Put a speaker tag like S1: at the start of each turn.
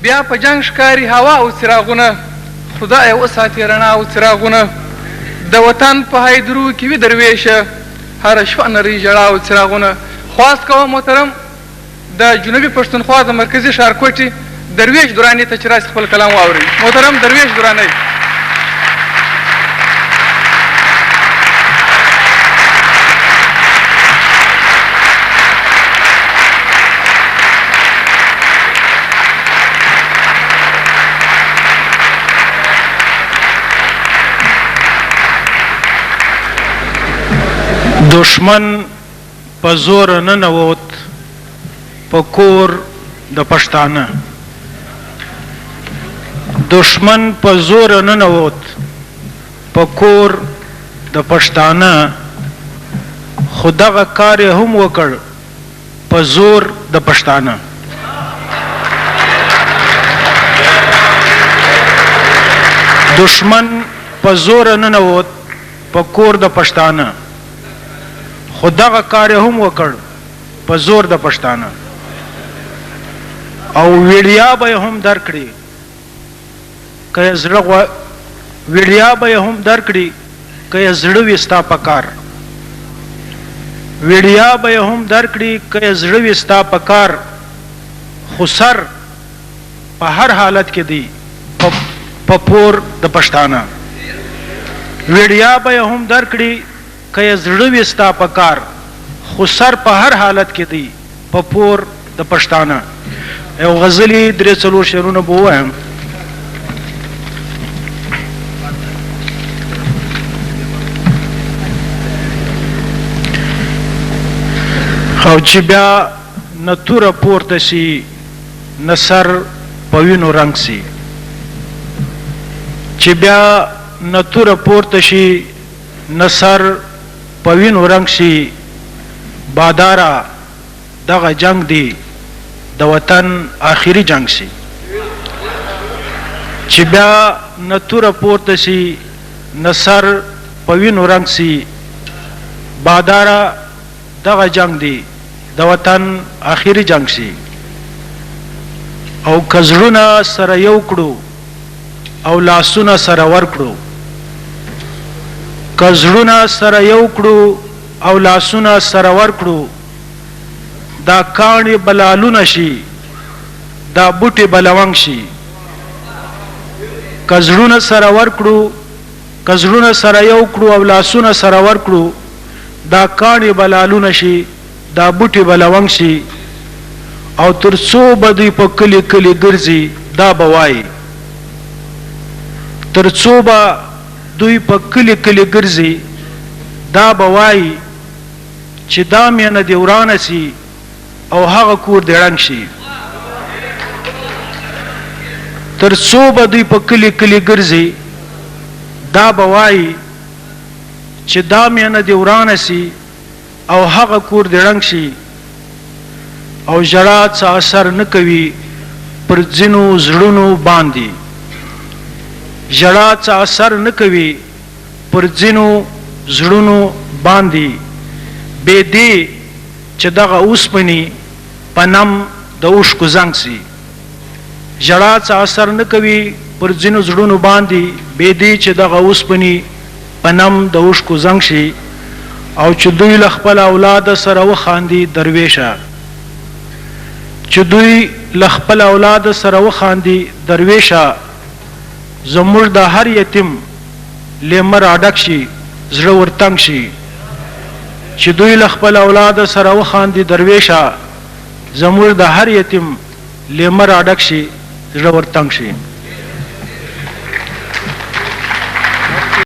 S1: بیا په جنگ ښکاري هوا او څراغونه خدای وساتي رڼا او څراغونه د وطن په هایدرو کې وي درویشه هره شپه نرۍ ژړا او څراغونه خواست کوم محترم د جنوبي پښتونخوا د مرکزي ښارکوټي درویش دراني ته چې راسي خپل کلام واورئ. محترم درویش درانی.
S2: دشمن په زور ننوت په کور د پښتانه. دشمن په زور ننوت په کور د پښتانه خو دغه کار یې هم وکړ په زور د پښتانه. دشمن په زور ننوت په کور د پښتانه خو دغه کار یې هم وکړ په زور د پښتانه. او ویړیا به یې هم درکړي که یې زړه ویړیا به یې هم درکړي که یې زړه وي ستا په کار. ویړیا به یې هم درکړي که یې زړه وي ستا په کار خو سر په هر حالت کې دی په پور د پښتانه. ویړیا به یې هم درکړي که یې زړه وي ستا په کار خو سر په هر حالت کې دی په پور د پښتانه. یو غزلي درې څلور شعرونه به ووایم. او چې بیا نه توره پورته سي نه سر په وینو رنګ سي. چې بیا نه توره پورته شي نه سر په وینو رنګ شي باداره دغه جنگ دی د وطن آخري جنگ شي. چې بیا نه توره پورته شي نه سر په وینو رنګ شي باداره دغه جنگ دی د وطن آخري جنگ شي. او که زړونه سره یو کړو او لاسونه سره ورکړو که زړونه سره یو کړو او لاسونه سره ورکړو دا کاڼي بلالونه شي دا بوټي بلونګ شي. که زړونه سره ورکړو که زړونه سره یو کړو او لاسونه سره ورکړو دا کاڼي بلالونه شي دا بوټي بلونګ شي. او تر څو به دوی په کلي کلي ګرځي دا به وایي تر څو به دوی په کلي کلي ګرځي دا به وایي چې دا مینه دې ورانه سي او هغه کور دې ړنګ شي. تر څو به دوی په کلي کلي ګرځي دا به وایي چې دا مینه دې ورانه سي او هغه کور دې ړنګ شي. او ژړا څه اثر نه کوي پر ځینو زړونو باندې. ژړا څه اثر نه کوي پر ځینو زړونو باندې بې دې چې دغه اوسپنې په نم د اوښکو زنګ سي. ژړا څه اثر نه کوي پر ځینو زړونو باندې بې دې چې دغه اوسپنې په نم د اوښکو زنګ شي. او چې دوی له خپل اولاد سره وخاندي درویشه چې دوی له خپل اولاد سره وخاندي درویشه زموږ د هر یتیم لیمه راډک شي زړه ورتنګ شي. چې دوی له خپل اولاد سره وخاندي درویشه زموږ د هر یتیم لیمه راډک شي زړه ورتنګ شي.